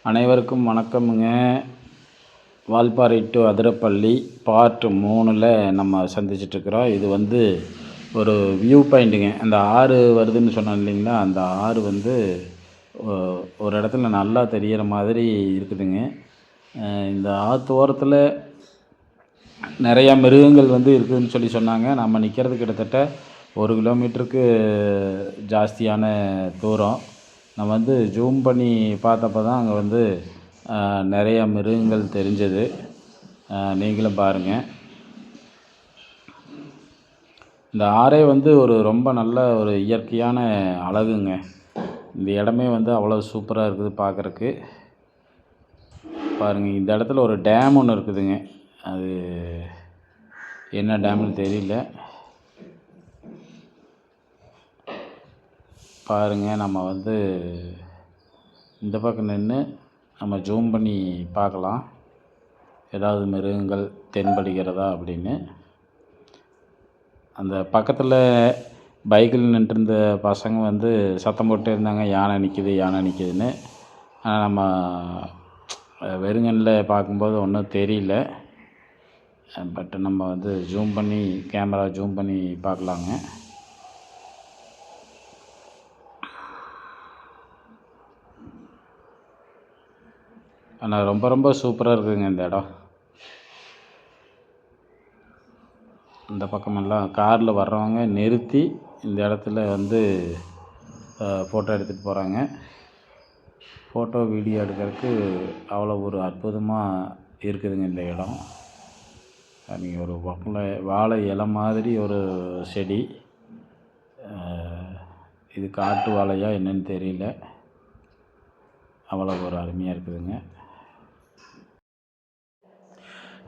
அனைவருக்கும் வணக்கமுங்க. Valparai to Athirappilly part 3ல் நம்ம சந்திச்சிட்ருக்குறோம். இது வந்து ஒரு வியூ பாயிண்ட்டுங்க. அந்த ஆறு வருதுன்னு சொன்னோம் இல்லைங்களா, அந்த ஆறு வந்து ஒரு இடத்துல நல்லா தெரிகிற மாதிரி இருக்குதுங்க. இந்த ஆற்று ஓரத்தில் நிறையா மிருகங்கள் வந்து இருக்குதுன்னு சொன்னாங்க. நம்ம நிற்கிறது கிட்டத்தட்ட 1 கிலோமீட்டருக்கு ஜாஸ்தியான தூரம். நம்ம வந்து ஜூம் பண்ணி பார்த்தப்ப தான் அங்கே வந்து நிறையா மிருகங்கள் தெரிஞ்சது. நீங்களும் பாருங்கள். இந்த ஆறே வந்து ஒரு ரொம்ப நல்ல ஒரு இயற்கையான அழகுங்க. இந்த இடமே வந்து அவ்வளோ சூப்பராக இருக்குது பார்க்குறக்கு. பாருங்கள், இந்த இடத்துல ஒரு டேம் ஒன்று இருக்குதுங்க. அது என்ன டேம்னு தெரியல. பாருங்கள், நம்ம வந்து இந்த பக்கம் நின்று நம்ம ஜூம் பண்ணி பார்க்கலாம், ஏதாவது மிருகங்கள் தென்படுகிறதா அப்படின்னு. அந்த பக்கத்தில் பைக்கில் நின்றுருந்த பசங்க வந்து சத்தம் போட்டு இருந்தாங்க, யானை நிற்கிது யானை நிற்கிதுன்னு. ஆனால் நம்ம வெறுங்கண்ணில் பார்க்கும்போது ஒன்றும் தெரியல. பட் நம்ம வந்து ஜூம் பண்ணி கேமரா ஜூம் பண்ணி பார்க்கலாங்க. ஆனால் ரொம்ப ரொம்ப சூப்பராக இருக்குதுங்க இந்த இடம். இந்த பக்கமெல்லாம் காரில் வர்றவங்க நிறுத்தி இந்த இடத்துல வந்து ஃபோட்டோ எடுத்துகிட்டு போகிறாங்க. ஃபோட்டோ வீடியோ எடுக்கிறதுக்கு அவ்வளோ ஒரு அற்புதமாக இருக்குதுங்க இந்த இடம். நீங்கள் ஒரு வாழை இலை மாதிரி ஒரு செடி, இது காட்டு வாழையா என்னன்னு தெரியல, அவ்வளோ ஒரு அருமையாக இருக்குதுங்க.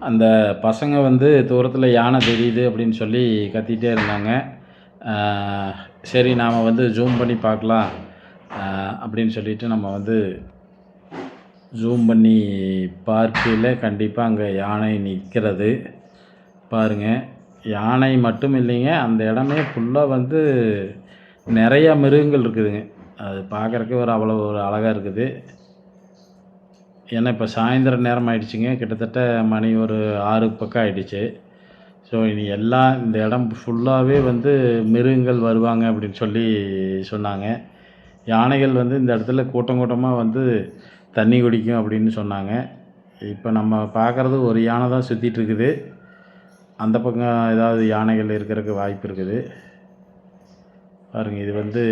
அந்த பசங்க வந்து தூரத்தில் யானை தெரியுது அப்படின்னு சொல்லி கத்திகிட்டே இருந்தாங்க. சரி, நாம் வந்து ஜூம் பண்ணி பார்க்கலாம் அப்படின்னு சொல்லிட்டு நம்ம வந்து ஜூம் பண்ணி பார்க்கையில் கண்டிப்பாக அங்கே யானை நிற்கிறது. பாருங்கள், யானை மட்டும் இல்லைங்க, அந்த இடமே ஃபுல்லாக வந்து நிறையா மிருகங்கள் இருக்குதுங்க. அது பார்க்குறக்கு அவ்வளோ ஒரு அழகாக இருக்குது. ஏன்னா இப்போ சாயந்தரம் நேரம் ஆகிடுச்சிங்க, கிட்டத்தட்ட மணி ஒரு 6 பக்கம் ஆகிடுச்சு. ஸோ இனி எல்லாம் இந்த இடம் ஃபுல்லாகவே வந்து மிருகங்கள் வருவாங்க அப்படின்னு சொல்லி சொன்னாங்க. யானைகள் வந்து இந்த இடத்துல கூட்டம் கூட்டமாக வந்து தண்ணி குடிக்கும் அப்படின்னு சொன்னாங்க. இப்போ நம்ம பார்க்குறது ஒரு யானை தான் சுற்றிட்டுருக்குது. அந்த பக்கம் ஏதாவது யானைகள் இருக்கிறதுக்கு வாய்ப்பு இருக்குது. பாருங்கள், இது வந்து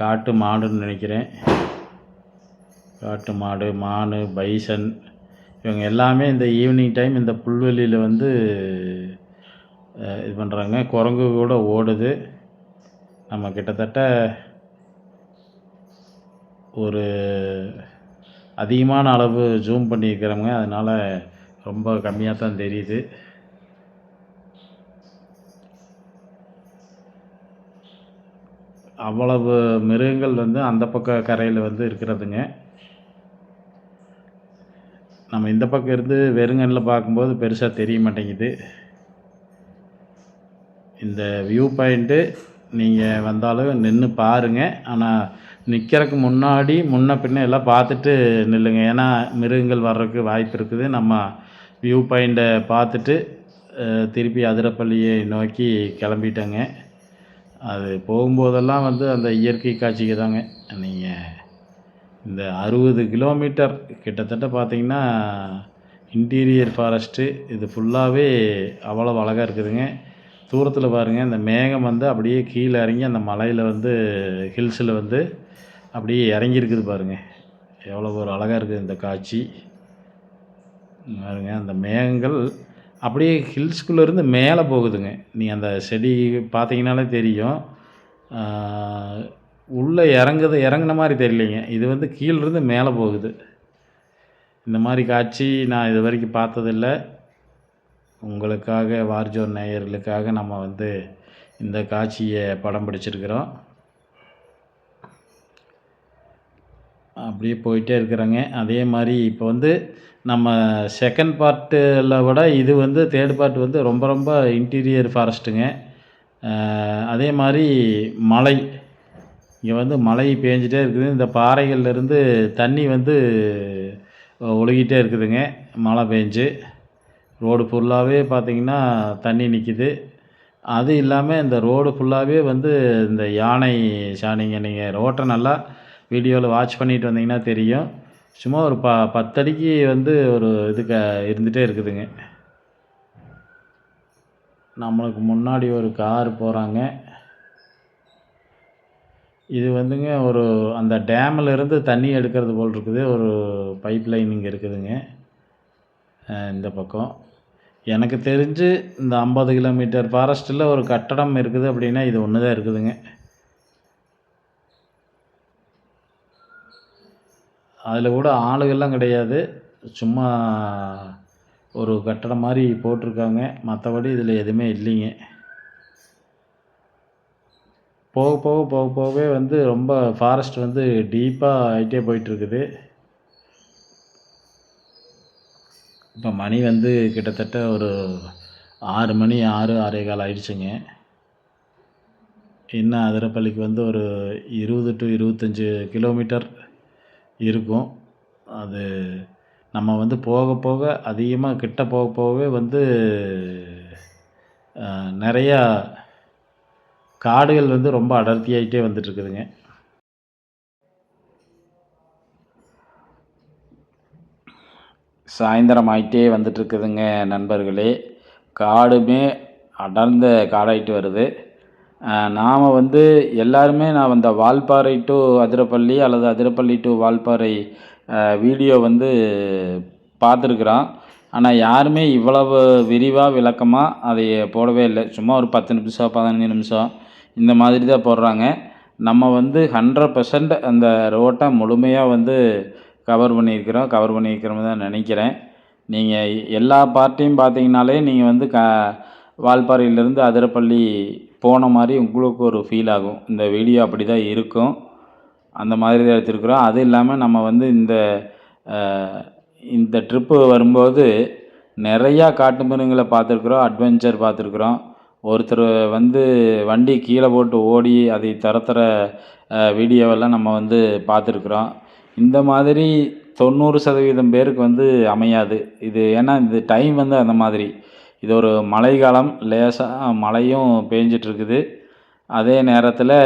காட்டு மாடுன்னு நினைக்கிறேன். காட்டு மாடு, மான், பைசன் இவங்க எல்லாமே இந்த ஈவினிங் டைம் இந்த புல்வெளியில் வந்து இது பண்ணுறாங்க. குரங்கு கூட ஓடுது. நம்ம கிட்டத்தட்ட ஒரு அதிகமான அளவு ஜூம் பண்ணியிருக்கிறோங்க, அதனால் ரொம்ப கம்மியாக தான் தெரியுது. அவ்வளவு மிருகங்கள் வந்து அந்த பக்க கரையில் வந்து இருக்கிறதுங்க. நம்ம இந்த பக்கம் இருந்து வெறுங்கண்ணில் பார்க்கும்போது பெருசாக தெரிய மாட்டேங்குது. இந்த வியூ பாயிண்ட்டு நீங்கள் வந்தாலும் நின்று பாருங்கள். ஆனால் நிற்கிறதுக்கு முன்னாடி முன்ன பின்ன எல்லாம் பார்த்துட்டு நில்லுங்க. ஏன்னா மிருகங்கள் வர்றதுக்கு வாய்ப்பு இருக்குது. நம்ம வியூ பாயிண்ட்டை பார்த்துட்டு திருப்பி அதிரப்பள்ளியை நோக்கி கிளம்பிட்டேங்க. அது போகும்போதெல்லாம் வந்து அந்த இயற்கை காட்சிக்கு தாங்க. நீங்கள் இந்த 60 கிலோமீட்டர் கிட்டத்தட்ட பார்த்திங்கன்னா இன்டீரியர் ஃபாரஸ்ட்டு, இது ஃபுல்லாகவே அவ்வளோ அழகாக இருக்குதுங்க. தூரத்தில் பாருங்கள், இந்த மேகம் வந்து அப்படியே கீழே இறங்கி அந்த மலையில் வந்து ஹில்ஸில் வந்து அப்படியே இறங்கியிருக்குது பாருங்கள். எவ்வளோ ஒரு அழகாக இருக்குது இந்த காட்சி பாருங்கள். அந்த மேகங்கள் அப்படியே ஹில்ஸ்குள்ளேருந்து மேலே போகுதுங்க. நீங்கள் அந்த செடி பார்த்தீங்கன்னாலே தெரியும். உள்ளே இறங்குன மாதிரி தெரியலைங்க. இது வந்து கீழேருந்து மேலே போகுது. இந்த மாதிரி காட்சி நான் இது வரைக்கும் பார்த்ததில்ல. உங்களுக்காக, வார்ஜோன் நேயர்களுக்காக நம்ம வந்து இந்த காட்சியை படம் பிடிச்சிருக்கிறோம். அப்படியே போயிட்டே இருக்கிறோங்க. அதே மாதிரி இப்போ வந்து நம்ம செகண்ட் பார்ட்டில் விட இது வந்து தேர்ட் பார்ட் வந்து ரொம்ப ரொம்ப இன்டீரியர் ஃபாரஸ்ட்டுங்க. அதே மாதிரி இங்கே வந்து மழை பேஞ்சிட்டே இருக்குது. இந்த பாறைகள்லேருந்து தண்ணி வந்து ஒழுகிட்டே இருக்குதுங்க. மழை பேஞ்சு ரோடு ஃபுல்லாகவே பார்த்திங்கன்னா தண்ணி நிற்கிது. அது இல்லாமல் இந்த ரோடு ஃபுல்லாகவே வந்து இந்த யானை சாணிங்க. நீங்கள் ரோட்டை நல்லா வீடியோவில் வாட்ச் பண்ணிட்டு வந்தீங்கன்னா தெரியும். சும்மா ஒரு 10 அடிக்கு வந்து ஒரு இருந்துகிட்டே இருக்குதுங்க. நம்மளுக்கு முன்னாடி ஒரு கார் போகிறாங்க. இது வந்துங்க ஒரு அந்த டேமில் இருந்து தண்ணி எடுக்கிறது போல் இருக்குது. ஒரு பைப் லைன் இங்கே இருக்குதுங்க இந்த பக்கம். எனக்கு தெரிஞ்சு இந்த 50 கிலோமீட்டர் ஃபாரஸ்ட்டில் ஒரு கட்டடம் இருக்குது அப்படின்னா இது ஒன்று தான் இருக்குதுங்க. அதில் கூட ஆளுகள்லாம் கிடையாது. சும்மா ஒரு கட்டடம் மாதிரி போட்டிருக்காங்க. மற்றபடி இதில் எதுவுமே இல்லைங்க. போகவே வந்து ரொம்ப ஃபாரஸ்ட் வந்து டீப்பாக ஆகிட்டே போயிட்டுருக்குது. இப்போ மணி வந்து கிட்டத்தட்ட ஒரு 6 மணி 6:15 ஆயிடுச்சுங்க. இன்னும் அதிரப்பள்ளிக்கு வந்து ஒரு 20 to 25 கிலோமீட்டர் இருக்கும். அது நம்ம வந்து போக அதிகமாக கிட்ட போகவே வந்து நிறையா காடுகள் வந்து ரொம்ப அடர்த்தியாகிட்டே வந்துட்டுருக்குதுங்க. சாயந்தரம் ஆகிட்டே வந்துட்டுருக்குதுங்க நண்பர்களே. காடுமே அடர்ந்த காடாகிட்டு வருது. நாம் வந்து எல்லாருமே நான் அந்த வால்பாறை டு அதிரப்பள்ளி அல்லது அதிரப்பள்ளி டு வால்பாறை வீடியோ வந்து பார்த்துருக்குறோம். ஆனால் யாருமே இவ்வளவு விரிவாக விளக்கமாக அதை போடவே இல்லை. சும்மா ஒரு 10 நிமிஷம் 15 நிமிஷம் இந்த மாதிரி தான் போடுறாங்க. நம்ம வந்து 100% அந்த ரோட்டை முழுமையாக வந்து கவர் பண்ணியிருக்கிறோம் தான் நினைக்கிறேன். நீங்கள் எல்லா பார்ட்டையும் பார்த்தீங்கனாலே நீங்கள் வந்து வால்பாறையிலேருந்து அதிரப்பள்ளி போன மாதிரி உங்களுக்கு ஒரு ஃபீல் ஆகும். இந்த வீடியோ அப்படி தான் இருக்கும். அந்த மாதிரி தான் எடுத்துருக்குறோம். அது இல்லாமல் நம்ம வந்து இந்த ட்ரிப்பு வரும்போது நிறையா காட்டு மிருகங்களை பார்த்துருக்குறோம். அட்வென்ச்சர் பார்த்துருக்குறோம். ஒருத்தர் வந்து வண்டி கீழே போட்டு ஓடி அதை தர வீடியோவெல்லாம் நம்ம வந்து பார்த்துருக்குறோம். இந்த மாதிரி 90% பேருக்கு வந்து அமையாது இது. ஏன்னா இந்த டைம் வந்து அந்த மாதிரி. இது ஒரு மழைக்காலம். லேசாக மழையும் பேஞ்சிட்ருக்குது. அதே நேரத்தில்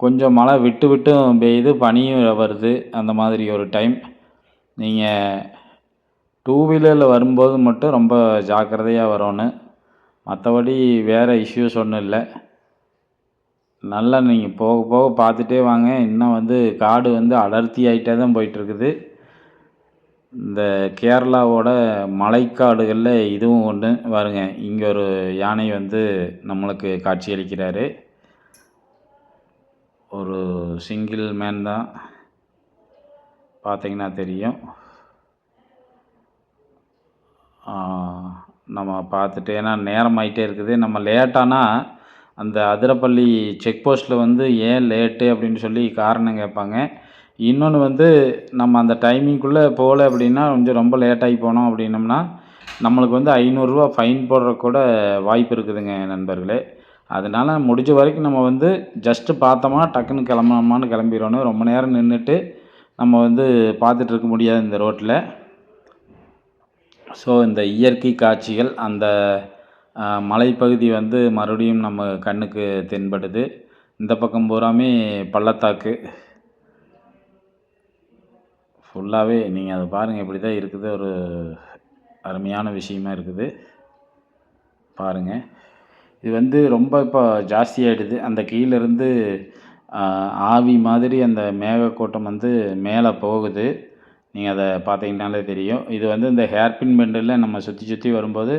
கொஞ்சம் மழை விட்டும் பெய்யுது, பனியும் வருது. அந்த மாதிரி ஒரு டைம். நீங்கள் 2 வீலரில் வரும்போது மட்டும் ரொம்ப ஜாக்கிரதையாக வரணும். மற்றபடி வேறு இஷ்யூஸ் ஒன்றும் இல்லை. நல்லா நீங்கள் போக பார்த்துட்டே வாங்க. இன்னும் வந்து காடு வந்து அடர்த்தி ஆகிட்டே தான் போயிட்டுருக்குது. இந்த கேரளாவோட மலைக்காடுகளில் இதுவும் ஒன்று. பாருங்க, இங்கே ஒரு யானை வந்து நம்மளுக்கு காட்சி அளிக்கிறாரு. ஒரு சிங்கிள் மேன் தான், பார்த்தீங்கன்னா தெரியும். நம்ம பார்த்துட்டு, ஏன்னா நேரம் ஆகிட்டே இருக்குது. நம்ம லேட்டானா அந்த அதிரப்பள்ளி செக் போஸ்ட்டில் வந்து ஏன் லேட்டு அப்படின்னு சொல்லி காரணம் கேட்பாங்க. இன்னொன்று வந்து நம்ம அந்த டைமிங்குள்ளே போகல அப்படின்னா கொஞ்சம் ரொம்ப லேட்டாகி போனோம் அப்படின்னம்னா நம்மளுக்கு வந்து 500 ரூபா ஃபைன் போடுற கூட வாய்ப்பு இருக்குதுங்க நண்பர்களே. அதனால் முடிஞ்ச வரைக்கும் நம்ம வந்து ஜஸ்ட்டு பார்த்தோமா டக்குன்னு கிளம்புனோமான்னு கிளம்பிடணும். ரொம்ப நேரம் நின்றுட்டு நம்ம வந்து பார்த்துட்ருக்க முடியாது இந்த ரோட்டில். ஸோ இந்த இயற்கை காட்சிகள், அந்த மலைப்பகுதி வந்து மறுபடியும் நம்ம கண்ணுக்கு தென்படுது. இந்த பக்கம் பூராமே பள்ளத்தாக்கு ஃபுல்லாகவே. நீங்கள் அதை பாருங்கள், இப்படி தான் இருக்குது. ஒரு அருமையான விஷயமா இருக்குது பாருங்கள். இது வந்து ரொம்ப இப்போ ஜாஸ்தியாகிடுது. அந்த கீழேருந்து ஆவி மாதிரி அந்த மேகக்கூட்டம் வந்து மேலே போகுது. நீங்கள் அதை பார்த்தீங்கன்னாலே தெரியும். இது வந்து இந்த ஹேர்பின் பெண்டில் நம்ம சுற்றி வரும்போது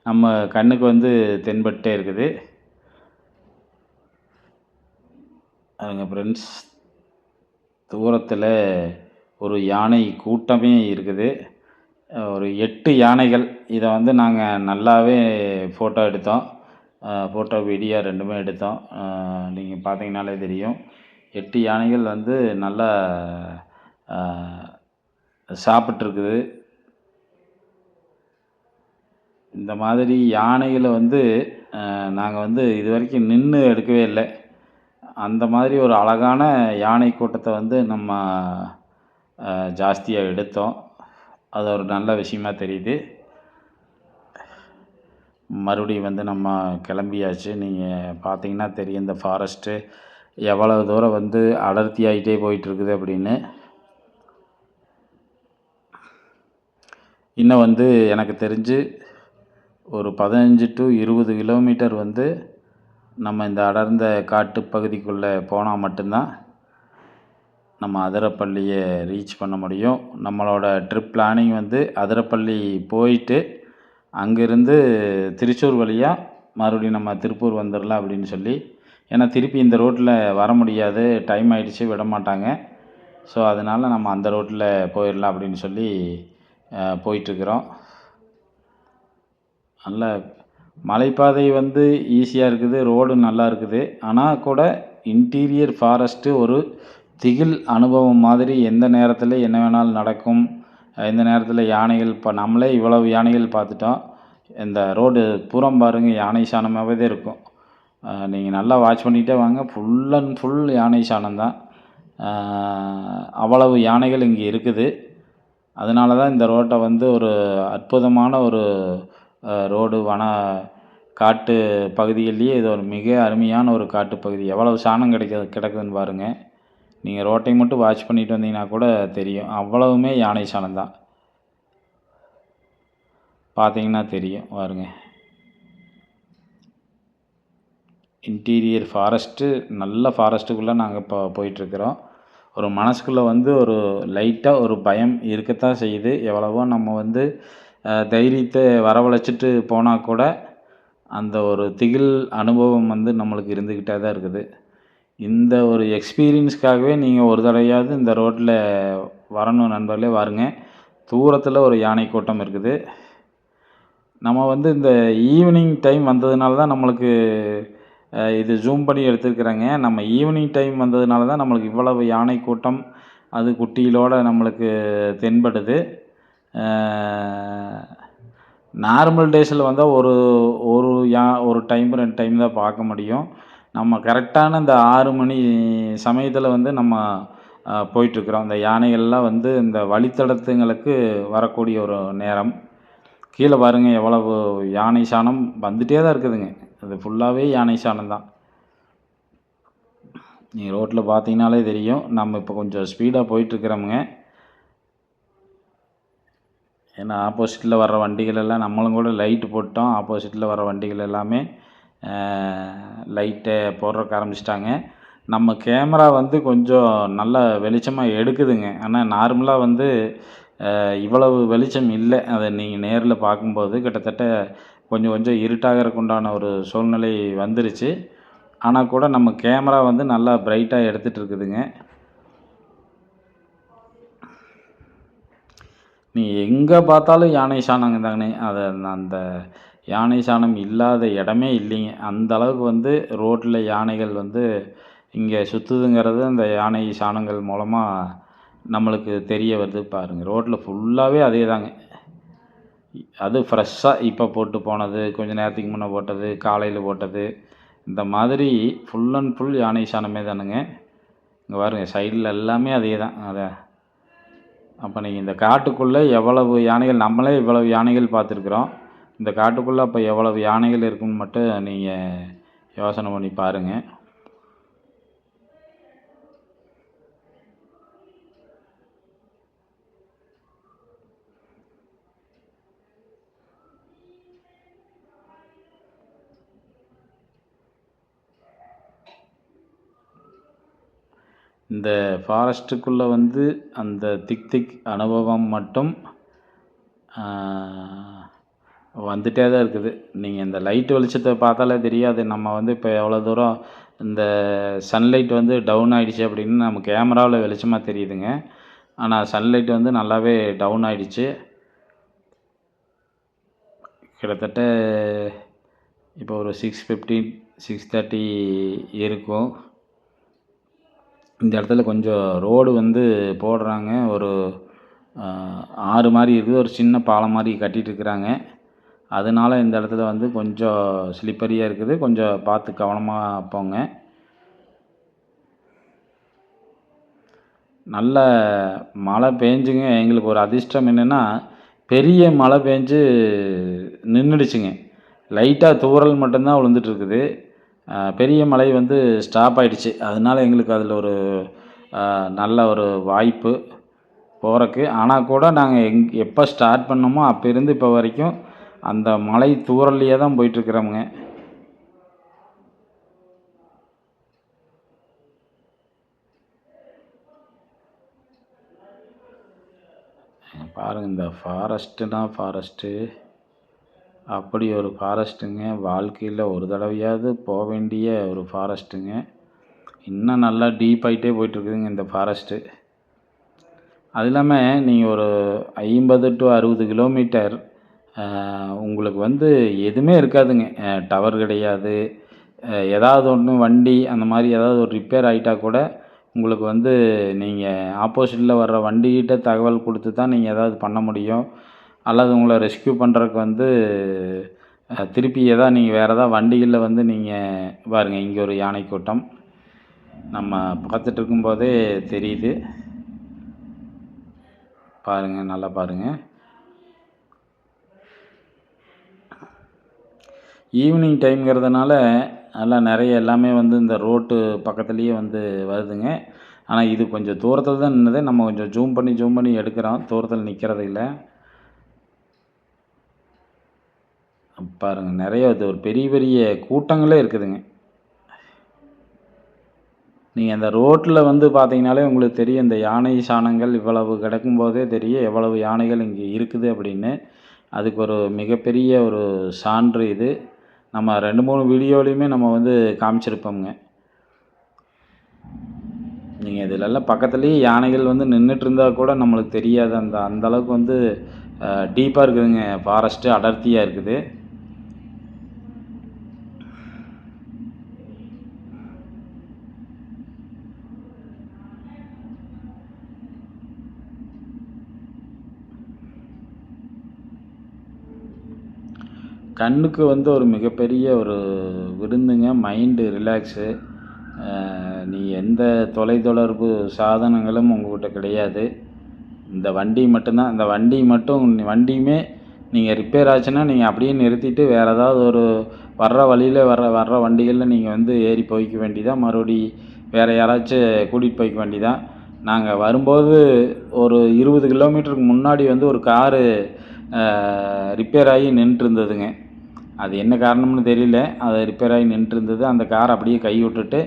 நம்ம கண்ணுக்கு வந்து தென்பட்டே இருக்குது. அதுங்க ஃப்ரெண்ட்ஸ், தூரத்தில் ஒரு யானை கூட்டமே இருக்குது. ஒரு 8 யானைகள். இதை வந்து நாங்கள் நல்லாவே ஃபோட்டோ எடுத்தோம். ஃபோட்டோ வீடியோ 2மே எடுத்தோம். நீங்கள் பார்த்தீங்கன்னாலே தெரியும். 8 யானைகள் வந்து நல்லா சாப்பிட்ருக்குது. இந்த மாதிரி யானைகளை வந்து நாங்கள் வந்து இது வரைக்கும் நின்று எடுக்கவே இல்லை. அந்த மாதிரி ஒரு அழகான யானை கூட்டத்தை வந்து நம்ம ஜாஸ்தியாக எடுத்தோம். அது ஒரு நல்ல விஷயமா தெரியுது. மறுபடியும் வந்து நம்ம கிளம்பியாச்சு. நீங்கள் பார்த்தீங்கன்னா தெரியும் இந்த ஃபாரஸ்ட்டு எவ்வளவு தூரம் வந்து அடர்த்தி ஆகிட்டே போயிட்டுருக்குது அப்படின்னு. இன்னும் வந்து எனக்கு தெரிஞ்சு ஒரு 15 to 20 கிலோமீட்டர் வந்து நம்ம இந்த அடர்ந்த காட்டு பகுதிக்குள்ளே போனால் மட்டும்தான் நம்ம அதிரப்பள்ளியை ரீச் பண்ண முடியும். நம்மளோட ட்ரிப் பிளானிங் வந்து அதிரப்பள்ளி போயிட்டு அங்கேருந்து திருச்சூர் வழியாக மறுபடியும் நம்ம திருப்பூர் வந்துடலாம் அப்படின்னு சொல்லி. ஏன்னா திருப்பி இந்த ரோட்டில் வர முடியாது, டைம் ஆகிடுச்சு, விட மாட்டாங்க. ஸோ அதனால் நம்ம அந்த ரோட்டில் போயிடலாம் அப்படின்னு சொல்லி போயிட்டுருக்குறோம். நல்ல மலைப்பாதை வந்து ஈஸியாக இருக்குது, ரோடு நல்லா இருக்குது. ஆனால் கூட இன்டீரியர் ஃபாரஸ்ட்டு ஒரு திகில் அனுபவம் மாதிரி. எந்த நேரத்தில் என்ன வேணாலும் நடக்கும், எந்த நேரத்தில் யானைகள். இப்போ நம்மளே இவ்வளவு யானைகள் பார்த்துட்டோம். இந்த ரோடு பூரம் பாருங்கள், யானை சாணமாகவே தான் இருக்கும். நீங்கள் நல்லா வாட்ச் பண்ணிகிட்டே வாங்க, ஃபுல் அண்ட் ஃபுல் யானை சாணம் தான். அவ்வளவு யானைகள் இங்கே இருக்குது. அதனால தான் இந்த ரோட்டை வந்து ஒரு அற்புதமான ஒரு ரோடு, காட்டு பகுதியிலேயே இது ஒரு மிக அருமையான ஒரு காட்டு பகுதி. எவ்வளவு சாணம் கிடக்குதுன்னு பாருங்கள். நீங்கள் ரோட்டை மட்டும் வாட்ச் பண்ணிட்டு வந்தீங்கன்னா கூட தெரியும். அவ்வளவுமே யானை சாணம் தான். பார்த்தீங்கன்னா தெரியும் பாருங்க. இன்டீரியர் ஃபாரஸ்ட்டு, நல்ல ஃபாரஸ்ட்டுக்குள்ளே நாங்கள் இப்போ போயிட்டுருக்குறோம். ஒரு மனசுக்குள்ளே வந்து ஒரு லைட்டாக ஒரு பயம் இருக்கத்தான் செய்யுது. எவ்வளவோ நம்ம வந்து தைரியத்தை வரவழைச்சிட்டு போனால் கூட அந்த ஒரு திகில் அனுபவம் வந்து நம்மளுக்கு இருந்துக்கிட்டே தான் இருக்குது. இந்த ஒரு எக்ஸ்பீரியன்ஸ்க்காகவே நீங்கள் ஒரு தடவையாவது இந்த ரோட்டில் வரணும் நண்பர்களே. வாருங்க. தூரத்தில் ஒரு யானை கூட்டம் இருக்குது. நம்ம வந்து இந்த ஈவினிங் டைம் வந்ததுனால தான் நம்மளுக்கு இது ஜூம் பண்ணி எடுத்துருக்குறேங்க. நம்ம ஈவினிங் டைம் வந்ததுனால தான் நம்மளுக்கு இவ்வளவு யானை கூட்டம், அது குட்டிகளோடு நம்மளுக்கு தென்படுது. நார்மல் டேஸில் வந்தால் ஒரு டைம் 2 டைம் தான் பார்க்க முடியும். நம்ம கரெக்டான இந்த 6 மணி சமயத்தில் வந்து நம்ம போயிட்டுருக்குறோம். இந்த யானைகள்லாம் வந்து இந்த வழித்தடத்துங்களுக்கு வரக்கூடிய ஒரு நேரம். கீழே பாருங்கள் எவ்வளவு யானை சாணம் வந்துகிட்டே தான் இருக்குதுங்க. அது ஃபுல்லாகவே யானை சாணம் தான். நீங்கள் ரோட்டில் பார்த்தீங்கனாலே தெரியும். நம்ம இப்போ கொஞ்சம் ஸ்பீடாக போயிட்டுருக்குறோமுங்க. ஏன்னா ஆப்போசிட்டில் வர்ற வண்டிகள் எல்லாம், நம்மளும் கூட லைட்டு போட்டோம். ஆப்போசிட்டில் வர வண்டிகள் எல்லாமே லைட்டை போடுறக்கு ஆரம்பிச்சிட்டாங்க. நம்ம கேமரா வந்து கொஞ்சம் நல்லா வெளிச்சமாக எடுக்குதுங்க. ஆனால் நார்மலாக வந்து இவ்வளவு வெளிச்சம் இல்லை. அதை நீங்கள் நேரில் பார்க்கும்போது கிட்டத்தட்ட கொஞ்சம் இருட்டாகிறதுக்கு உண்டான ஒரு சூழ்நிலை வந்துருச்சு. ஆனால் கூட நம்ம கேமரா வந்து நல்லா பிரைட்டாக எடுத்துகிட்டு இருக்குதுங்க. நீ எங்கே பார்த்தாலும் யானை சாணங்க தானே. அந்த யானை சாணம் இல்லாத இடமே இல்லைங்க. அந்த அளவுக்கு வந்து ரோட்டில் யானைகள் வந்து இங்கே சுற்றுதுங்கிறது அந்த யானை சாணங்கள் மூலமாக நம்மளுக்கு தெரிய வருது பாருங்கள். ரோட்டில் ஃபுல்லாகவே அதே தாங்க. அது ஃப்ரெஷ்ஷாக இப்போ போட்டு போனது, கொஞ்சம் நேரத்துக்கு முன்னே போட்டது, காலையில் போட்டது, இந்த மாதிரி ஃபுல் அண்ட் ஃபுல் யானை சாணமே தானுங்க. இங்கே பாருங்கள், சைடில் எல்லாமே அதே தான். அப்போ நீங்கள் இந்த காட்டுக்குள்ளே எவ்வளவு யானைகள், நம்மளே இவ்வளவு யானைகள் பார்த்துருக்குறோம். இந்த காட்டுக்குள்ளே அப்போ எவ்வளவு யானைகள் இருக்குன்னு மட்டும் நீங்கள் யோசனை பண்ணி பாருங்கள். இந்த ஃபாரஸ்ட்டுக்குள்ளே வந்து அந்த திக் அனுபவம் மட்டும் வந்துகிட்டே தான் இருக்குது. நீங்கள் இந்த லைட் வெளிச்சத்தை பார்த்தாலே தெரியாது. நம்ம வந்து இப்போ எவ்வளோ தூரம் இந்த சன்லைட் வந்து டவுன் ஆகிடுச்சு அப்படின்னு நம்ம கேமராவில் வெளிச்சமாக தெரியுதுங்க. ஆனால் சன்லைட் வந்து நல்லாவே டவுன் ஆகிடுச்சு. கிட்டத்தட்ட இப்போ ஒரு 6:15 6:30 இருக்கும். இந்த இடத்துல கொஞ்சம் ரோடு வந்து போடுறாங்க. ஒரு ஆறு மாதிரி இருக்குது, ஒரு சின்ன பாலம் மாதிரி கட்டிகிட்டு இருக்கிறாங்க. அதனால இந்த இடத்துல வந்து கொஞ்சம் ஸ்லிப்பரியாக இருக்குது. கொஞ்சம் பார்த்து கவனமாக போங்க. நல்ல மழை பேஞ்சுங்க. எங்களுக்கு ஒரு அதிர்ஷ்டம் என்னென்னா, பெரிய மழை பேஞ்சு நின்றுடுச்சுங்க. லைட்டாக தூறல் மட்டும்தான் விழுந்துட்டுருக்குது. பெரிய மழை வந்து ஸ்டாப் ஆகிடுச்சு. அதனால எங்களுக்கு அதில் ஒரு நல்ல ஒரு வாய்ப்பு போகிறக்கு. ஆனால் கூட நாங்கள் எப்போ ஸ்டார்ட் பண்ணோமோ அப்போ இருந்து இப்போ வரைக்கும் அந்த மழை தூறல்லையே தான் போயிட்டுருக்குறோமுங்க. பாருங்கள், இந்த ஃபாரஸ்ட்டு அப்படி ஒரு ஃபாரஸ்ட்டுங்க. வாழ்க்கையில் ஒரு தடவையாவது போக வேண்டிய ஒரு ஃபாரஸ்ட்டுங்க. இன்னும் நல்லா டீப் ஆகிட்டே போயிட்டுருக்குதுங்க இந்த ஃபாரஸ்ட்டு. அது இல்லாமல் நீங்கள் ஒரு 50 to 60 கிலோமீட்டர் உங்களுக்கு வந்து எதுவுமே இருக்காதுங்க. டவர் கிடையாது. ஏதாவது ஒன்று வண்டி அந்த மாதிரி ஏதாவது ஒரு ரிப்பேர் ஆகிட்டா கூட உங்களுக்கு வந்து நீங்கள் ஆப்போசிட்டில் வர்ற வண்டிகிட்ட தகவல் கொடுத்து தான் நீங்கள் ஏதாவது பண்ண முடியும். அல்லது உங்களை ரெஸ்க்யூ பண்ணுறதுக்கு வந்து திருப்பி நீங்கள் வேறு ஏதாவது வண்டிகளில் வந்து நீங்கள் பாருங்கள், இங்கே ஒரு யானை கூட்டம் நம்ம பார்த்துட்டு இருக்கும்போதே தெரியுது. பாருங்கள், நல்லா பாருங்கள். ஈவினிங் டைம்ங்கிறதுனால நல்லா நிறைய எல்லாமே வந்து இந்த ரோட்டு பக்கத்துலேயே வந்து வருதுங்க. ஆனால் இது கொஞ்சம் தூரத்தில் தான் நின்றுது. நம்ம கொஞ்சம் ஜூம் பண்ணி எடுக்கிறோம். தூரத்தில் நிற்கிறது இல்லை. பாருங்கள், நிறைய இது ஒரு பெரிய கூட்டங்களே இருக்குதுங்க. நீங்கள் அந்த ரோட்டில் வந்து பார்த்தீங்கனாலே உங்களுக்கு தெரியும், இந்த யானை சாணங்கள் இவ்வளவு கிடக்கும்போதே தெரியும் எவ்வளவு யானைகள் இங்கே இருக்குது அப்படின்னு. அதுக்கு ஒரு மிகப்பெரிய ஒரு சான்று இது. நம்ம 2-3 வீடியோலையுமே நம்ம வந்து காமிச்சிருப்போம்ங்க. நீங்கள் இதிலெல்லாம் பக்கத்துலேயே யானைகள் வந்து நின்றுட்டு இருந்தால் கூட நம்மளுக்கு தெரியாது. அந்த அளவுக்கு வந்து டீப்பாக இருக்குதுங்க. ஃபாரஸ்ட்டு அடர்த்தியாக இருக்குது. கண்ணுக்கு வந்து ஒரு மிகப்பெரிய ஒரு விருந்துங்க. Mind relax. நீங்கள் எந்த தொலைத்தொடர்பு சாதனங்களும் உங்கள்கிட்ட கிடையாது. இந்த வண்டி மட்டும்தான். இந்த வண்டியுமே நீங்கள் ரிப்பேர் ஆச்சுன்னா நீங்கள் அப்படியே நிறுத்திட்டு வேறு ஏதாவது ஒரு வர்ற வழியில் வர்ற வண்டிகளில் நீங்கள் வந்து ஏறி போய்க்க வேண்டியதான். மறுபடி வேறு யாராச்சும் கூட்டிகிட்டு போய்க்க வேண்டியதான். நாங்கள் வரும்போது ஒரு 20 கிலோமீட்டருக்கு முன்னாடி வந்து ஒரு காரு ரிப்பேர் ஆகி நின்றுருந்ததுங்க. அது என்ன காரணம்னு தெரியல. அது ரிப்பேர் ஆகி நின்றுருந்தது. அந்த காரை அப்படியே கை விட்டுட்டு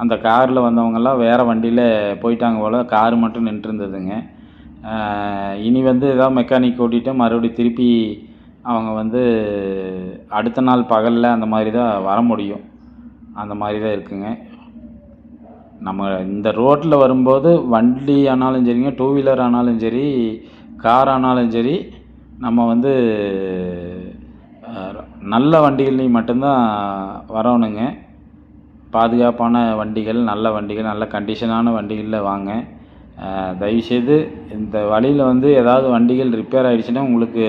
அந்த காரில் வந்தவங்கெல்லாம் வேறு வண்டியில் போயிட்டாங்க போல். காரு மட்டும் நின்றுருந்ததுங்க. இனி வந்து ஏதாவது மெக்கானிக் கூட்டிகிட்டு மறுபடியும் திருப்பி அவங்க வந்து அடுத்த நாள் பகலில் அந்த மாதிரி தான் வர முடியும். அந்த மாதிரி தான் இருக்குங்க. நம்ம இந்த ரோட்டில் வரும்போது வண்டி ஆனாலும் சரிங்க, 2 வீலர் ஆனாலும் சரி, கார் ஆனாலும் சரி, நம்ம வந்து நல்ல வண்டிகள்லையும் மட்டும்தான் வரணுங்க. பாதுகாப்பான வண்டிகள், நல்ல கண்டிஷனான வண்டிகளில் வாங்க. தயவுசெய்து இந்த வழியில் வந்து ஏதாவது வண்டிகள் ரிப்பேர் ஆகிடுச்சுன்னா உங்களுக்கு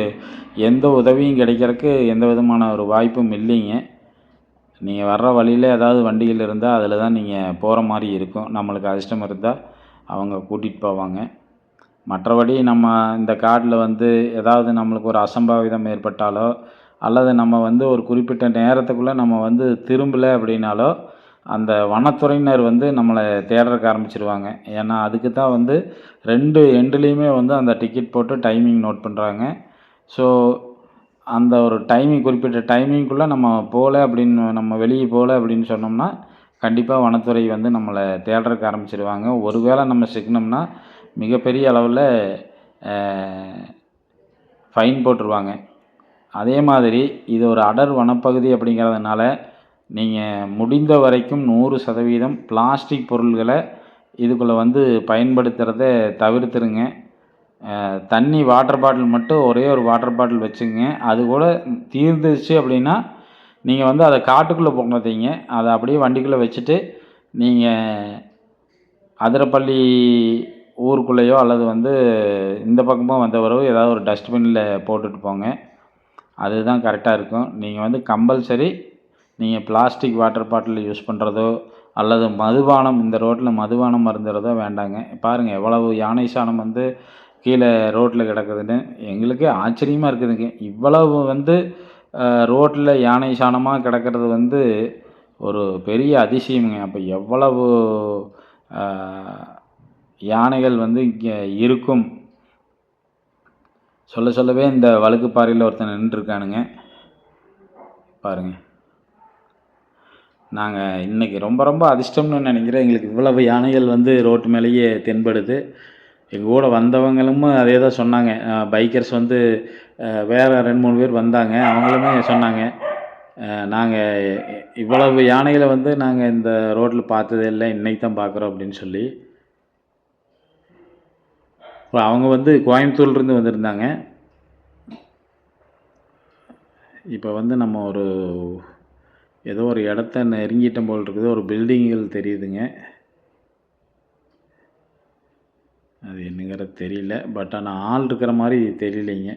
எந்த உதவியும் கிடைக்கிறதுக்கு எந்த விதமான ஒரு வாய்ப்பும் இல்லைங்க. நீங்கள் வர்ற வழியில் ஏதாவது வண்டிகள் இருந்தால் அதில் தான் நீங்கள் போகிற மாதிரி இருக்கும். நம்மளுக்கு அதிர்ஷ்டம் இருந்தால் அவங்க கூட்டிகிட்டு போவாங்க. மற்றபடி நம்ம இந்த காட்டில் வந்து ஏதாவது நம்மளுக்கு ஒரு அசம்பாவிதம் ஏற்பட்டாலோ அல்லது நம்ம வந்து ஒரு குறிப்பிட்ட நேரத்துக்குள்ளே நம்ம வந்து திரும்பலை அப்படின்னாலோ அந்த வனத்துறையினர் வந்து நம்மளை தேடுறதுக்கு ஆரம்பிச்சிருவாங்க. ஏன்னா அதுக்கு தான் வந்து 2 எண்டுலேயுமே வந்து அந்த டிக்கெட் போட்டு டைமிங் நோட் பண்ணுறாங்க. ஸோ அந்த ஒரு குறிப்பிட்ட டைமிங்குள்ளே நம்ம வெளியே போகல அப்படின்னு சொன்னோம்னா கண்டிப்பாக வனத்துறை வந்து நம்மளை தேடுறதுக்கு ஆரம்பிச்சிருவாங்க. ஒருவேளை நம்ம சிக்கினோம்னா மிகப்பெரிய அளவில் ஃபைன் போட்டுருவாங்க. அதே மாதிரி இது ஒரு அடர் வனப்பகுதி அப்படிங்கிறதுனால நீங்கள் முடிந்த வரைக்கும் 100% பிளாஸ்டிக் பொருள்களை இதுக்குள்ளே வந்து பயன்படுத்துகிறத தவிர்த்துருங்க. தண்ணி வாட்டர் பாட்டில் மட்டும் ஒரே ஒரு வாட்டர் பாட்டில் வச்சுங்க. அது கூட தீர்ந்துச்சு அப்படின்னா நீங்கள் வந்து அதை காட்டுக்குள்ளே போகாதீங்க. அதை அப்படியே வண்டிக்குள்ளே வச்சுட்டு நீங்கள் அதிரப்பள்ளி ஊருக்குள்ளேயோ அல்லது வந்து இந்த பக்கமாக வந்தவரோ ஏதாவது ஒரு டஸ்ட்பினில் போட்டுட்டு போங்க. அதுதான் கரெக்டாக இருக்கும். நீங்கள் வந்து கம்பல்சரி நீங்கள் பிளாஸ்டிக் வாட்டர் பாட்டில் யூஸ் பண்ணுறதோ அல்லது மதுபானம் இந்த ரோட்டில் மதுபானம் அருந்துறதோ வேண்டாங்க. பாருங்கள் எவ்வளவு யானை சாணம் வந்து கீழே ரோட்டில் கிடக்குதுன்னு எங்களுக்கே ஆச்சரியமாக இருக்குதுங்க. இவ்வளவு வந்து ரோட்டில் யானை சாணமாக கிடக்கிறது வந்து ஒரு பெரிய அதிசயமுங்க. அப்போ எவ்வளவு யானைகள் வந்து இங்கே இருக்கும் சொல்லவே இந்த வழுக்குப்பாறையில் ஒருத்தன் நின்றுருக்கானுங்க பாருங்கள். நாங்கள் இன்றைக்கி ரொம்ப அதிர்ஷ்டம்னு நினைக்கிறேன். எங்களுக்கு இவ்வளவு யானைகள் வந்து ரோட்டு மேலேயே தென்படுது. எங்கள் கூட வந்தவங்களும் அதே தான் சொன்னாங்க. பைக்கர்ஸ் வந்து வேறு 2-3 பேர் வந்தாங்க. அவங்களுமே சொன்னாங்க, நாங்கள் இவ்வளவு யானைகளை வந்து நாங்கள் இந்த ரோட்டில் பார்த்ததே இல்லை, இன்றைக்கி தான் பார்க்குறோம் அப்படின்னு சொல்லி. இப்போ அவங்க வந்து கோயம்புத்தூர்லேருந்து வந்திருந்தாங்க. இப்போ வந்து நம்ம ஏதோ ஒரு இடத்த நெருங்கிட்டோம் போல் இருக்குது. ஒரு பில்டிங்குகள் தெரியுதுங்க. அது என்னங்கிறது தெரியல. பட் ஆனால் ஆள் இருக்கிற மாதிரி தெரியலைங்க.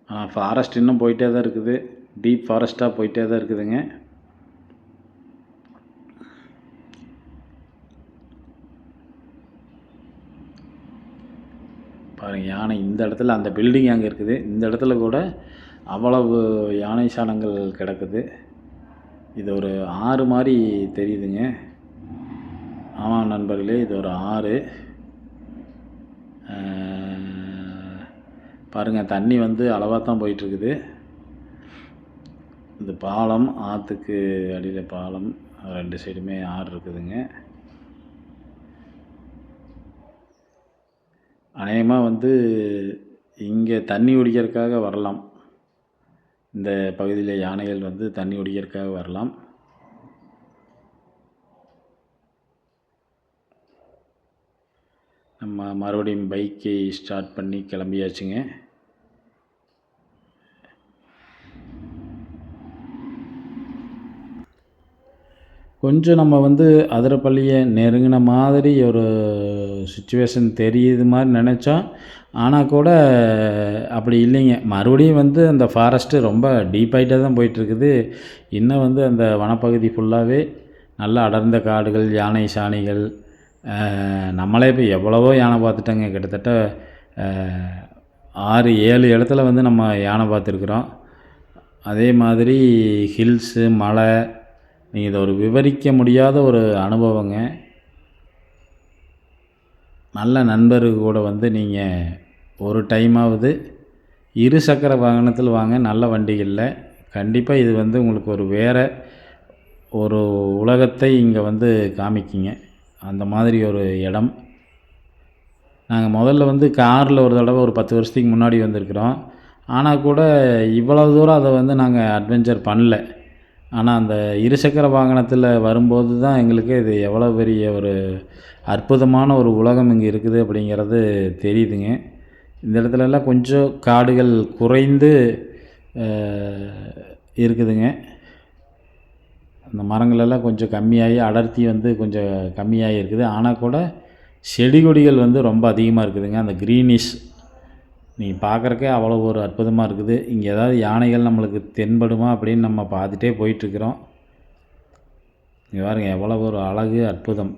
ஆனால் ஃபாரஸ்ட் இன்னும் போயிட்டே தான் இருக்குது. டீப் ஃபாரஸ்ட்டாக போயிட்டே தான் இருக்குதுங்க. பாருங்கள் யானை இந்த இடத்துல, அந்த பில்டிங் அங்கே இருக்குது, இந்த இடத்துல கூட அவ்வளவு யானை சாணங்கள் கிடக்குது. இது ஒரு ஆறு மாதிரி தெரியுதுங்க. ஆமாம் நண்பர்களே, இது ஒரு ஆறு. பாருங்கள் தண்ணி வந்து அளவாக தான் போயிட்டுருக்குது. இந்த பாலம், ஆற்றுக்கு அடியில் பாலம், 2 சைடுமே ஆறு இருக்குதுங்க. அநேகமாக வந்து இங்கே தண்ணி குடிக்கிறதுக்காக வரலாம். இந்த பகுதியில் யானைகள் வந்து தண்ணி குடிக்கிறதுக்காக வரலாம். நம்ம மறுபடியும் பைக்கை ஸ்டார்ட் பண்ணி கிளம்பியாச்சுங்க. கொஞ்சம் நம்ம வந்து அதிரப்பள்ளியை நெருங்கின மாதிரி ஒரு சுச்சுவேஷன் தெரியுது மாதிரி நினச்சோம். ஆனால் கூட அப்படி இல்லைங்க. மறுபடியும் வந்து அந்த ஃபாரஸ்ட்டு ரொம்ப டீப்பாயிட்டே தான் போயிட்டுருக்குது. இன்னும் வந்து அந்த வனப்பகுதி ஃபுல்லாகவே நல்லா அடர்ந்த காடுகள், யானை சாணிகள். நம்மளே இப்போ எவ்வளவோ யானை பார்த்துட்டோங்க. கிட்டத்தட்ட 6-7 இடத்துல வந்து நம்ம யானை பார்த்துருக்குறோம். அதே மாதிரி ஹில்ஸு, மலை, நீங்கள் இதை ஒரு விவரிக்க முடியாத ஒரு அனுபவங்க. நல்ல நண்பர்கள் கூட வந்து நீங்கள் ஒரு டைமாவது இருசக்கர வாகனத்தில் வாங்க, நல்ல வண்டிகளில். கண்டிப்பாக இது வந்து உங்களுக்கு ஒரு வேறு ஒரு உலகத்தை இங்கே வந்து காமிக்குங்க. அந்த மாதிரி ஒரு இடம். நாங்கள் முதல்ல வந்து காரில் ஒரு தடவை ஒரு 10 வருஷத்துக்கு முன்னாடி வந்திருக்கிறோம். ஆனால் கூட இவ்வளவு தூரம் அதை வந்து நாங்கள் அட்வென்ச்சர் பண்ணல. ஆனால் அந்த இருசக்கர வாகனத்தில் வரும்போது தான் எங்களுக்கு இது எவ்வளோ பெரிய ஒரு அற்புதமான ஒரு உலகம் இங்கே இருக்குது அப்படிங்கிறது தெரியுதுங்க. இந்த இடத்துலலாம் கொஞ்சம் காடுகள் குறைந்து இருக்குதுங்க. அந்த மரங்களெல்லாம் கொஞ்சம் கம்மியாகி, அடர்த்தி வந்து கொஞ்சம் கம்மியாகி இருக்குது. ஆனால் கூட செடி கொடிகள் வந்து ரொம்ப அதிகமாக இருக்குதுங்க. அந்த க்ரீனிஷ் நீங்கள் பார்க்குறக்கே அவ்வளோ ஒரு அற்புதமாக இருக்குது. இங்கே ஏதாவது யானைகள் நம்மளுக்கு தென்படுமா அப்படின்னு நம்ம பார்த்துட்டே போயிட்டுருக்குறோம். இங்கே பாருங்க எவ்வளோ ஒரு அழகு, அற்புதம்.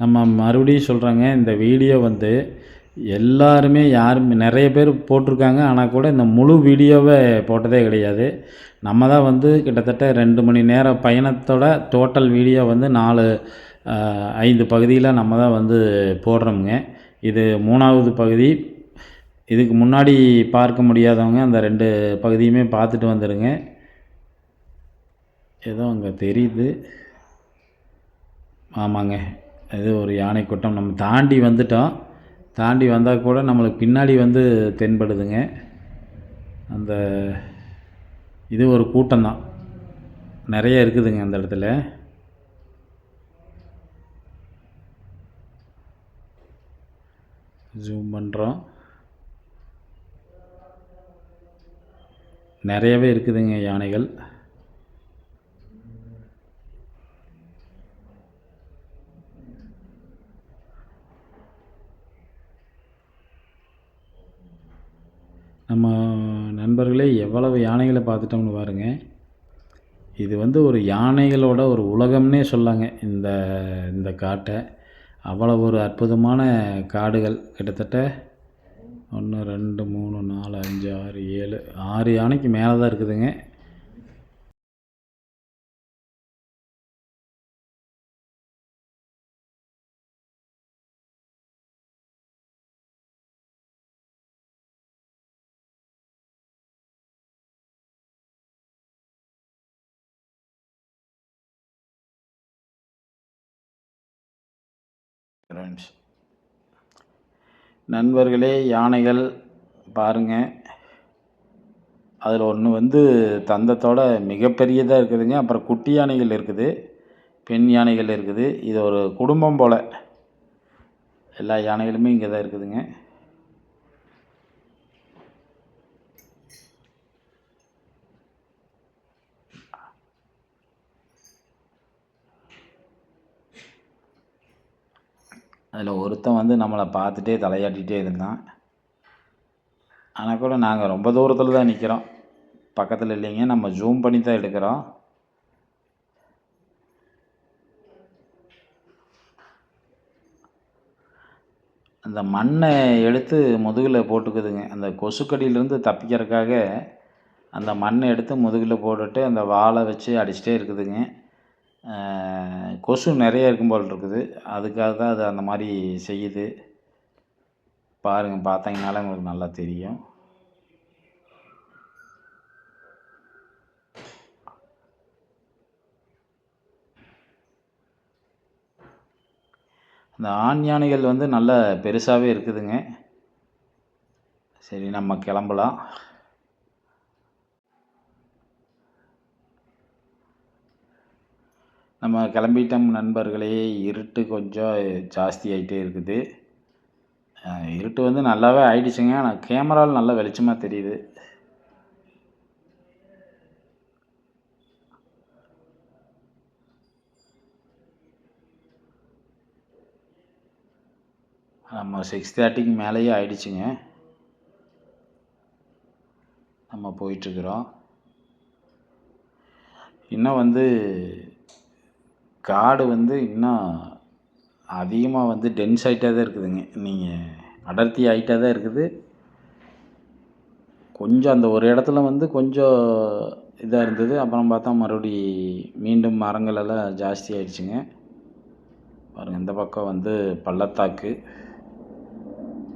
நம்ம மறுபடியும் சொல்கிறேங்க, இந்த வீடியோ வந்து எல்லாருமே யாருமே நிறைய பேர் போட்டிருக்காங்க. ஆனால் கூட இந்த முழு வீடியோவை போட்டதே கிடையாது. நம்ம தான் வந்து கிட்டத்தட்ட 2 மணி நேர பயணத்தோட டோட்டல் வீடியோ வந்து 4-5 பகுதியில் நம்ம தான் வந்து போடுறோமுங்க. இது 3வது பகுதி. இதுக்கு முன்னாடி பார்க்க முடியாதவங்க அந்த 2 பகுதியுமே பார்த்துட்டு வந்துடுங்க. ஏதோ அங்கே தெரியுது. ஆமாங்க, இது ஒரு யானை கூட்டம். நம்ம தாண்டி வந்துட்டோம். தாண்டி வந்தால் கூட நம்மளுக்கு பின்னாடி வந்து தென்படுதுங்க. அந்த இது ஒரு கூட்டம்தான், நிறைய இருக்குதுங்க அந்த இடத்துல. ஜூம் பண்ணுறோம். நிறையவே இருக்குதுங்க யானைகள். நம்ம நண்பர்களே எவ்வளவு யானைகளை பார்த்துட்டோம்னு பாருங்கள். இது வந்து ஒரு யானைகளோட ஒரு உலகம்னே சொல்லாங்க இந்த இந்த காட்டை. அவ்வளோ ஒரு அற்புதமான காடுகள். கிட்டத்தட்ட 1, 2, 3, 4, 5, 6, 7, 6 யானைக்கு மேலே தான் இருக்குதுங்க. ஃப்ரெண்ட்ஸ், நண்பர்களே, யானைகள் பாருங்கள். அதில் ஒன்று வந்து தந்தத்தோட மிகப்பெரியதாக இருக்குதுங்க. அப்புறம் குட்டி யானைகள் இருக்குது, பெண் யானைகள் இருக்குது. இது ஒரு குடும்பம் போல். எல்லா யானைகளுமே இங்கே தான் இருக்குதுங்க. அதில் ஒருத்தன் வந்து நம்மளை பார்த்துட்டே தலையாட்டிகிட்டே இருந்தான். ஆனால் கூட நாங்கள் ரொம்ப தூரத்தில் தான் நிற்கிறோம், பக்கத்தில் இல்லைங்க. நம்ம ஜூம் பண்ணி தான் எடுக்கிறோம். அந்த மண்ணை எடுத்து முதுகில் போட்டுக்குதுங்க. அந்த கொசுக்கடியிலேருந்து தப்பிக்கிறதுக்காக அந்த மண்ணை எடுத்து முதுகில் போட்டுட்டு அந்த வாழை வச்சு அடிச்சிட்டே இருக்குதுங்க. கொசு நிறைய இருக்கும் போல் இருக்குது. அதுக்காக தான் அது அந்த மாதிரி செய்யுது. பாருங்கள், பார்த்தீங்கனாலே உங்களுக்கு நல்லா தெரியும். அந்த ஆண் யானைகள் வந்து நல்ல பெருசாகவே இருக்குதுங்க. சரி, நம்ம கிளம்பலாம். நம்ம கிளம்பிட்டோம் நண்பர்களே. இருட்டு கொஞ்சம் ஜாஸ்தி ஆகிட்டே இருக்குது. இருட்டு வந்து நல்லாவே ஆயிடுச்சுங்க. ஆனால் கேமராவில் நல்லா வெளிச்சமாக தெரியுது. நம்ம 6:30க்கு மேலேயே ஆயிடுச்சுங்க. நம்ம போயிட்டுருக்குறோம். இன்னும் வந்து காடு வந்து இன்னும் அதிகமாக வந்து டென்ஸ் ஆகிட்டே தான் இருக்குதுங்க. நீங்கள் அடர்த்தி ஆகிட்டே தான் இருக்குது. கொஞ்சம் அந்த ஒரு இடத்துல வந்து கொஞ்சம் இதாக இருந்தது. அப்புறம் பார்த்தா மறுபடி மீண்டும் மரங்கள் எல்லாம் ஜாஸ்தி ஆகிடுச்சுங்க. பாருங்கள், இந்த பக்கம் வந்து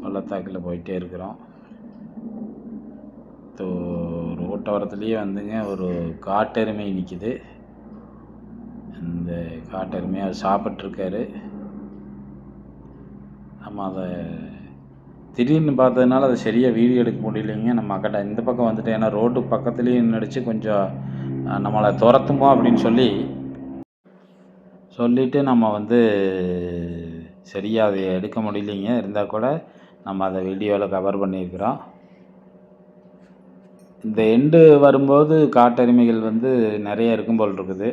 பள்ளத்தாக்கில் போயிட்டே இருக்கிறோம். ரோட்டோரத்துலேயே வந்துங்க ஒரு காட்டெருமை நிற்கிது. இந்த காட்டெருமையை அவர் சாப்பிட்ருக்காரு. நம்ம அதை திடீர்னு பார்த்ததுனால அதை சரியாக வீடியோ எடுக்க முடியலைங்க. நம்ம அக்கட்ட இந்த பக்கம் வந்துட்டு, ஏன்னா ரோட்டு பக்கத்துலேயும் நடித்து கொஞ்சம் நம்மளை துரத்துமோ அப்படின்னு சொல்லிவிட்டு நம்ம வந்து சரியாக அதை எடுக்க முடியலைங்க. இருந்தால் கூட நம்ம அதை வீடியோவில் கவர் பண்ணியிருக்கிறோம். இந்த எண்டு வரும்போது காட்டெருமைகள் வந்து நிறைய இருக்கும் போல் இருக்குது.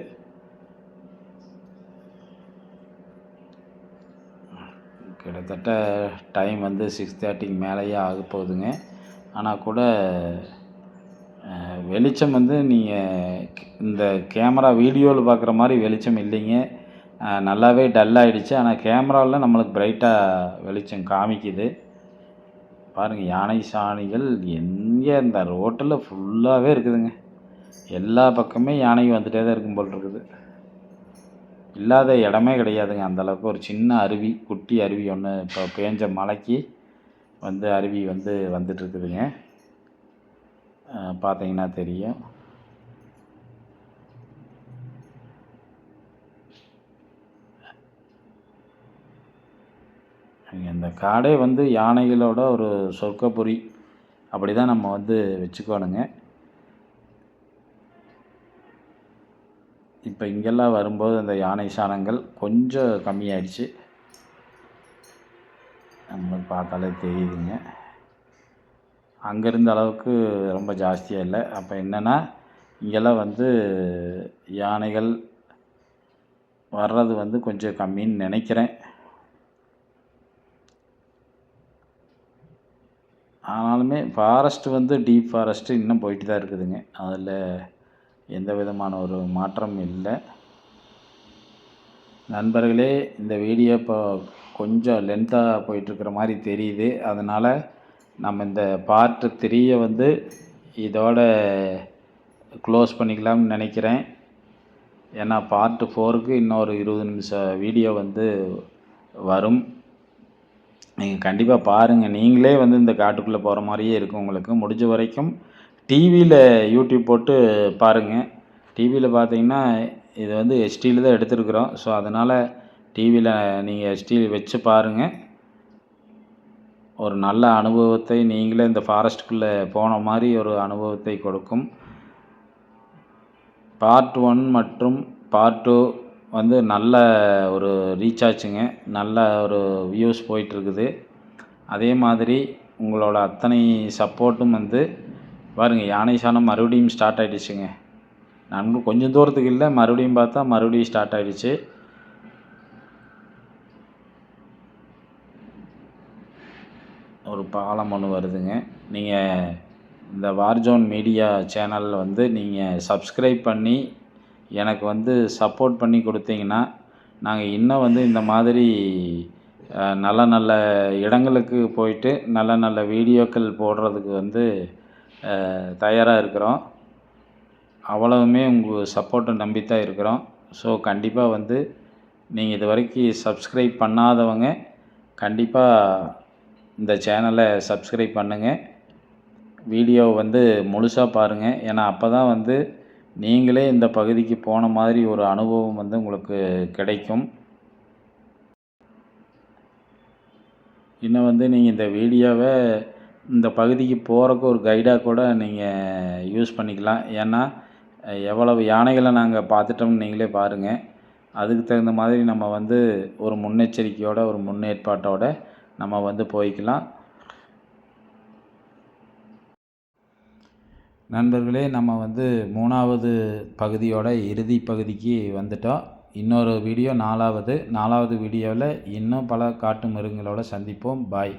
கிட்டத்தட்ட டைம் வந்து 6:30க்கு மேலேயே ஆக போகுதுங்க. ஆனால் கூட வெளிச்சம் வந்து நீங்கள் இந்த கேமரா வீடியோவில் பார்க்குற மாதிரி வெளிச்சம் இல்லைங்க. நல்லாவே டல் ஆகிடுச்சு. ஆனால் கேமராவில் நம்மளுக்கு பிரைட்டாக வெளிச்சம் காமிக்குது. பாருங்கள், யானை சாணிகள் எங்கே இந்த ரோட்டில் ஃபுல்லாகவே இருக்குதுங்க. எல்லா பக்கமே யானை வந்துகிட்டே தான் இருக்கும் போல் இருக்குது. இல்லாத இடமே கிடையாதுங்க. அந்தளவுக்கு ஒரு சின்ன அருவி, குட்டி அருவி ஒன்று இப்போ பேஞ்ச மழைக்கு வந்து அருவி வந்து வந்துட்டுருக்குதுங்க. பார்த்தீங்கன்னா தெரியும். இந்த காடே வந்து யானைகளோட ஒரு சொர்க்கப்புரி, அப்படி தான் நம்ம வந்து வச்சுக்கோணுங்க. இப்போ இங்கெல்லாம் வரும்போது அந்த யானை சாணங்கள் கொஞ்சம் கம்மியாயிடுச்சு. நம்மளுக்கு பார்த்தாலே தெரியுதுங்க. அங்கே இருந்த அளவுக்கு ரொம்ப ஜாஸ்தியாக இல்லை. அப்போ என்னென்னா, இங்கெல்லாம் வந்து யானைகள் வர்றது வந்து கொஞ்சம் கம்மின்னு நினைக்கிறேன். ஆனாலுமே ஃபாரஸ்ட்டு வந்து டீப் ஃபாரஸ்ட்டு இன்னும் போயிட்டு தான் இருக்குதுங்க. அதில் எந்த விதமான ஒரு மாற்றமும் இல்லை. நண்பர்களே, இந்த வீடியோ இப்போ கொஞ்சம் லென்த்தாக போயிட்டுருக்கிற மாதிரி தெரியுது. அதனால் நம்ம இந்த பார்ட் 3 வந்து இதோட க்ளோஸ் பண்ணிக்கலாம்னு நினைக்கிறேன். ஏன்னா பார்ட் 4க்கு இன்னொரு 20 நிமிஷம் வீடியோ வந்து வரும். நீங்கள் கண்டிப்பாக பாருங்கள். நீங்களே வந்து இந்த காட்டுக்குள்ளே போகிற மாதிரியே இருக்கும் உங்களுக்கு. முடிஞ்ச வரைக்கும் டிவியில் யூடியூப் போட்டு பாருங்கள். டிவியில் பார்த்தீங்கன்னா இது வந்து ஹெச்டியில் தான் எடுத்துருக்குறோம். ஸோ அதனால் டிவியில் நீங்கள் ஹெச்டி வச்சு பாருங்கள். ஒரு நல்ல அனுபவத்தை நீங்களே இந்த ஃபாரஸ்ட்டுக்குள்ளே போன மாதிரி ஒரு அனுபவத்தை கொடுக்கும். பார்ட் 1 மற்றும் பார்ட் 2 வந்து நல்ல ஒரு ரீச் ஆச்சுங்க. நல்ல ஒரு வியூஸ் போயிட்டுருக்குது. அதே மாதிரி உங்களோட அத்தனை சப்போர்ட்டும் வந்து பாருங்கள், யானை சாணம் மறுபடியும் ஸ்டார்ட் ஆகிடுச்சுங்க. நாங்கள் கொஞ்சம் தூரத்துக்கு இல்லை, மறுபடியும் பார்த்தா மறுபடியும் ஸ்டார்ட் ஆகிடுச்சு. ஒரு பாலம் ஒன்று வருதுங்க. நீங்கள் இந்த வார்ஜோன் மீடியா சேனலில் வந்து நீங்கள் சப்ஸ்கிரைப் பண்ணி எனக்கு வந்து சப்போர்ட் பண்ணி கொடுத்தீங்கன்னா, நாங்கள் இன்னும் வந்து இந்த மாதிரி நல்ல நல்ல இடங்களுக்கு போயிட்டு நல்ல நல்ல வீடியோக்கள் போடுறதுக்கு வந்து தயாராக இருக்கிறோம். அவ்வளவுமே உங்கள் சப்போர்ட்டை நம்பித்தான் இருக்கிறோம். ஸோ கண்டிப்பாக வந்து நீங்கள் இது வரைக்கும் சப்ஸ்கிரைப் பண்ணாதவங்க கண்டிப்பாக இந்த சேனலை சப்ஸ்கிரைப் பண்ணுங்கள். வீடியோ வந்து முழுசாக பாருங்கள். ஏன்னா அப்போ தான் வந்து நீங்களே இந்த பகுதிக்கு போன மாதிரி ஒரு அனுபவம் வந்து உங்களுக்கு கிடைக்கும். இன்னும் வந்து நீங்கள் இந்த வீடியோவை இந்த பகுதிக்கு போகிறக்கு ஒரு கைடாக கூட நீங்கள் யூஸ் பண்ணிக்கலாம். ஏன்னா எவ்வளவு யானைகளை நாங்கள் பார்த்துட்டோம்னு நீங்களே பாருங்கள். அதுக்கு தகுந்த மாதிரி நம்ம வந்து ஒரு முன்னெச்சரிக்கையோட ஒரு முன்னேற்பாட்டோட நம்ம வந்து போய்க்கலாம். நண்பர்களே, நம்ம வந்து 3வது பகுதியோட இறுதி பகுதிக்கு வந்துட்டோம். இன்னொரு வீடியோ 4வது வீடியோவில் இன்னும் பல காட்டு மிருகங்களோட சந்திப்போம். பாய்.